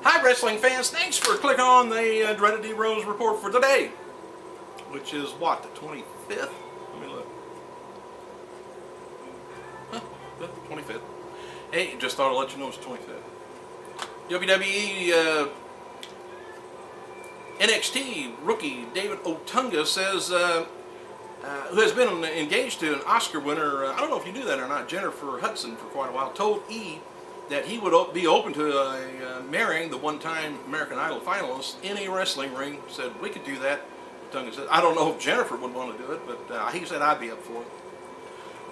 Hi wrestling fans, thanks for clicking on the Dreaded D Rose report for today, which is what, the 25th? Let me look. Huh, the 25th. Hey, just thought I'd let you know it's 25th. WWE NXT rookie David Otunga says, who has been engaged to an Oscar winner, I don't know if you knew that or not, Jennifer Hudson for quite a while, told E! That he would be open to marrying the one-time American Idol finalist in a wrestling ring. Said, we could do that. Otunga said, I don't know if Jennifer would want to do it, but he said I'd be up for it.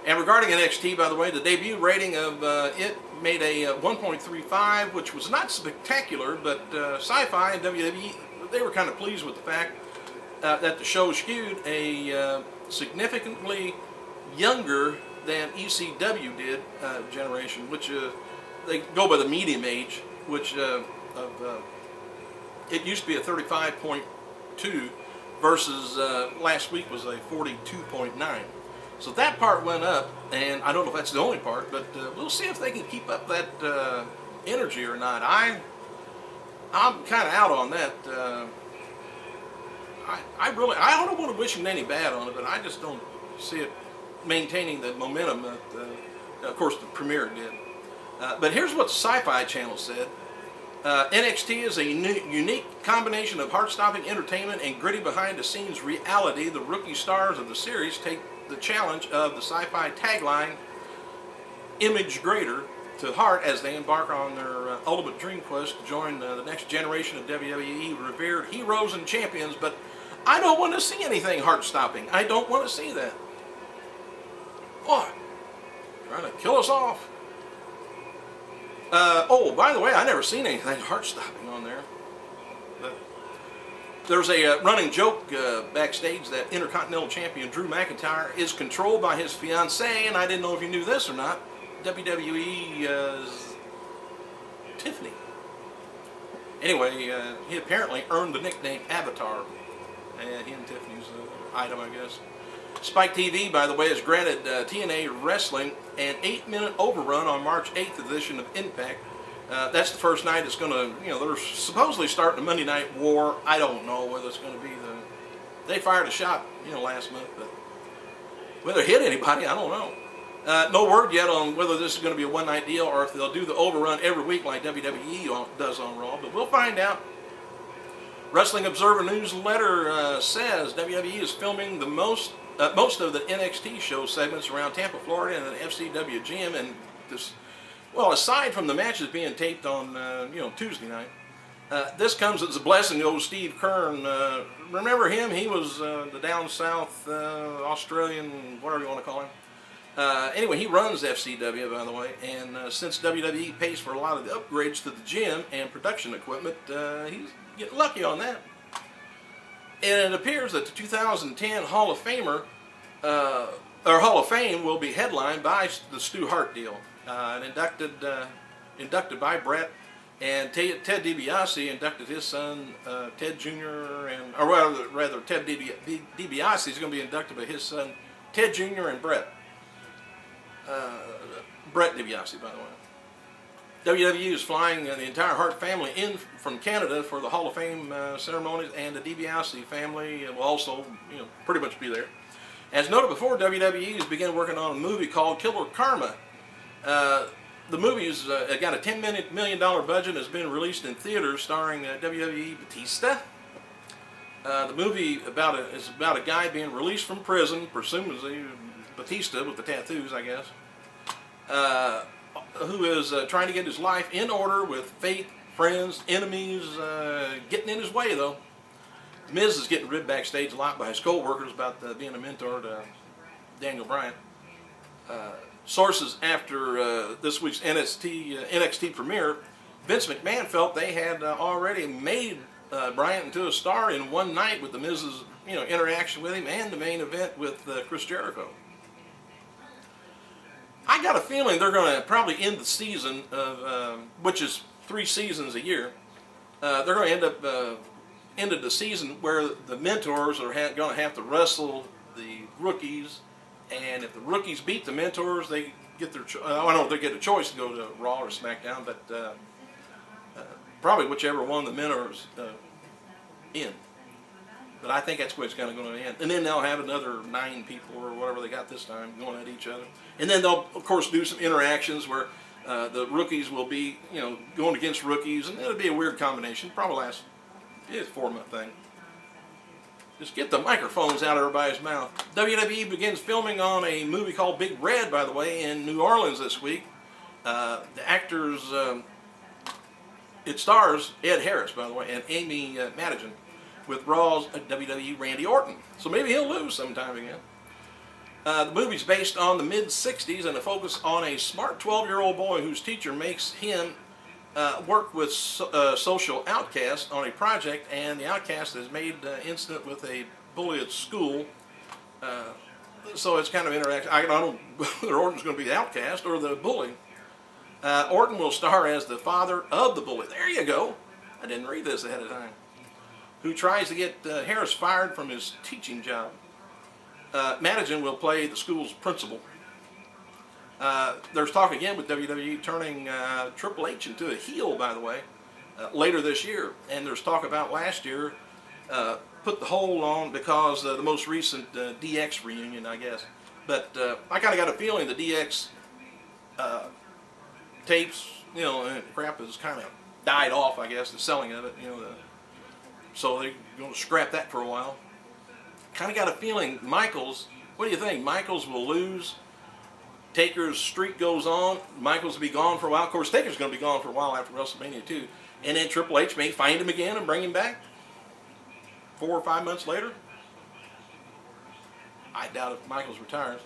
And regarding NXT, by the way, the debut rating of it made a 1.35, which was not spectacular, but Sci-Fi and WWE, they were kind of pleased with the fact that the show skewed a significantly younger than ECW did generation, which they go by the medium age, which it used to be a 35.2 versus last week was a 42.9. So that part went up, and I don't know if that's the only part, but we'll see if they can keep up that energy or not. I'm kind of out on that. I don't want to wish him any bad on it, but I just don't see it maintaining the momentum that, of course, the premiere did. But here's what the Sci-Fi Channel said. NXT is a unique combination of heart-stopping entertainment and gritty behind-the-scenes reality. The rookie stars of the series take the challenge of the Sci-Fi tagline, Image Greater, to heart as they embark on their ultimate dream quest to join the next generation of WWE revered heroes and champions. But I don't want to see anything heart-stopping. I don't want to see that. What? Trying to kill us off. Oh, by the way, I never seen anything heart-stopping on there. But there's a running joke backstage that Intercontinental Champion Drew McIntyre is controlled by his fiancée, and I didn't know if you knew this or not. WWE's Tiffany. Anyway, he apparently earned the nickname Avatar. And he and Tiffany's item, I guess. Spike TV, by the way, has granted TNA Wrestling an 8-minute overrun on March 8th edition of Impact. That's the first night it's going to, they're supposedly starting a Monday Night War. I don't know whether it's going to be they fired a shot, last month, but whether it hit anybody, I don't know. No word yet on whether this is going to be a one-night deal or if they'll do the overrun every week like WWE does on Raw, but we'll find out. Wrestling Observer newsletter says WWE is filming the most of the NXT show segments around Tampa, Florida, and the FCW gym. And this, well, aside from the matches being taped on, Tuesday night, this comes as a blessing to old Steve Kern. Remember him? He was the down south Australian, whatever you want to call him. Anyway, he runs FCW, by the way, and since WWE pays for a lot of the upgrades to the gym and production equipment, he's getting lucky on that. And it appears that the 2010 Hall of Famer, or Hall of Fame, will be headlined by the Stu Hart deal, and inducted by Brett, and Ted DiBiase inducted his son Ted Jr. or rather Ted DiBiase is going to be inducted by his son Ted Jr. and Brett. Brett DiBiase, by the way. WWE is flying the entire Hart family in from Canada for the Hall of Fame ceremonies, and the DiBiase family will also, pretty much be there. As noted before, WWE has begun working on a movie called Killer Karma. The movie's got a $10 million budget and has been released in theaters, starring WWE Batista. The movie is about a guy being released from prison, presumably Batista with the tattoos, I guess, who is trying to get his life in order with fate, friends, enemies getting in his way, though. Miz is getting ribbed backstage a lot by his co-workers about being a mentor to Daniel Bryan. Sources after this week's NXT premiere, Vince McMahon felt they had already made Bryan into a star in one night with the Miz's interaction with him and the main event with Chris Jericho. I got a feeling they're going to probably end the season of, which is 3 seasons a year. They're going to end up ended the season where the mentors are going to have to wrestle the rookies, and if the rookies beat the mentors, they get their they get a choice to go to Raw or SmackDown. But probably whichever one the men are in. But I think that's where it's kind of going to end. And then they'll have another 9 people or whatever they got this time going at each other. And then they'll, of course, do some interactions where the rookies will be, going against rookies, and it'll be a weird combination. Probably last, it's a 4-month thing. Just get the microphones out of everybody's mouth. WWE begins filming on a movie called Big Red, by the way, in New Orleans this week. The actors, it stars Ed Harris, by the way, and Amy Madigan, with Raw's WWE Randy Orton. So maybe he'll lose sometime again. The movie's based on the mid-'60s and a focus on a smart 12-year-old boy whose teacher makes him work with social outcasts on a project, and the outcast is made incident with a bully at school. So it's kind of interactive. I don't know whether Orton's going to be the outcast or the bully. Orton will star as the father of the bully. There you go. I didn't read this ahead of time. Who tries to get Harris fired from his teaching job. Madigan will play the school's principal. There's talk again with WWE turning Triple H into a heel, by the way, later this year. And there's talk about last year put the hold on because the most recent DX reunion, I guess. But I kind of got a feeling the DX tapes, and crap has kind of died off, I guess, the selling of it, so they're going to scrap that for a while. Kind of got a feeling Michaels, what do you think? Michaels will lose. Taker's streak goes on. Michaels will be gone for a while. Of course, Taker's going to be gone for a while after WrestleMania 2. And then Triple H may find him again and bring him back 4 or 5 months later. I doubt if Michaels retires.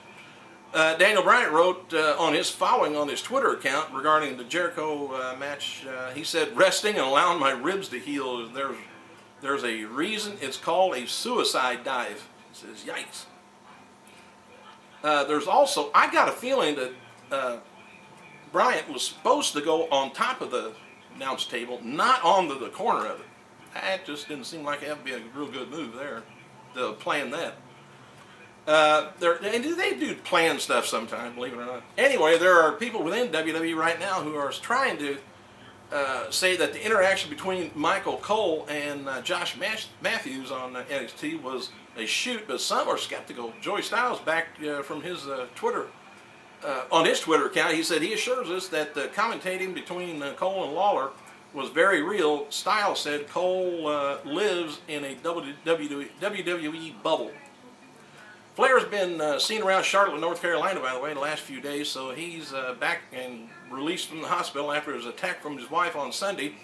Daniel Bryan wrote on his following on his Twitter account regarding the Jericho match. He said, resting and allowing my ribs to heal. There's a reason it's called a suicide dive. He says, yikes. There's also, I got a feeling that Bryant was supposed to go on top of the announce table, not on the corner of it. That just didn't seem like it would be a real good move there, to plan that. And they do plan stuff sometimes, believe it or not. Anyway, there are people within WWE right now who are trying to say that the interaction between Michael Cole and Josh Matthews on NXT was a shoot, but some are skeptical. Joey Styles, back from his Twitter, on his Twitter account, he said he assures us that the commentating between Cole and Lawler was very real. Styles said Cole lives in a WWE bubble. Flair's been seen around Charlotte, North Carolina, by the way, in the last few days, so he's back and released from the hospital after his attack from his wife on Sunday.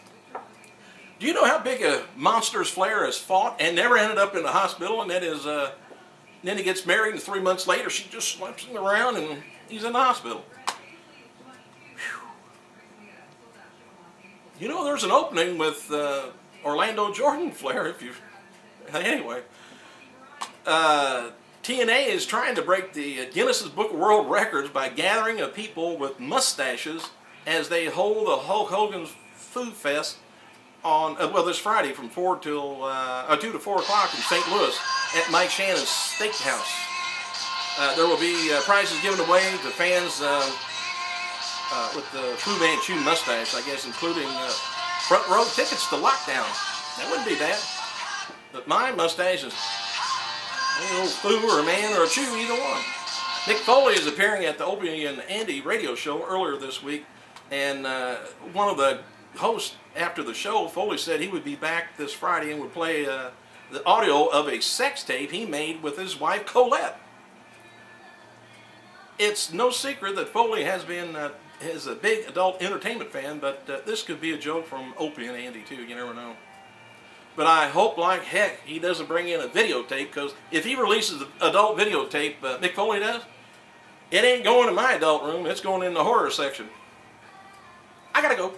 Do you know how big a monsters Flair has fought and never ended up in the hospital? And that is, then he gets married, and 3 months later she just slaps him around and he's in the hospital. Whew. There's an opening with Orlando Jordan Flair, if you... Anyway. TNA is trying to break the Guinness Book of World Records by gathering of people with mustaches as they hold the Hulk Hogan's Food Fest on this Friday from 2 to 4 o'clock in St. Louis at Mike Shannon's Steakhouse. There will be prizes given away to fans with the Fu Manchu mustache, I guess, including front row tickets to Lockdown. That wouldn't be bad. But my mustache is a Fu or a man or a Chew, either one. Mick Foley is appearing at the Opie and Andy radio show earlier this week, and one of the hosts after the show, Foley said he would be back this Friday and would play the audio of a sex tape he made with his wife Colette. It's no secret that Foley is a big adult entertainment fan, but this could be a joke from Opie and Andy too, you never know. But I hope like heck he doesn't bring in a videotape, because if he releases an adult videotape, Mick Foley does, it ain't going in my adult room, it's going in the horror section. I gotta go.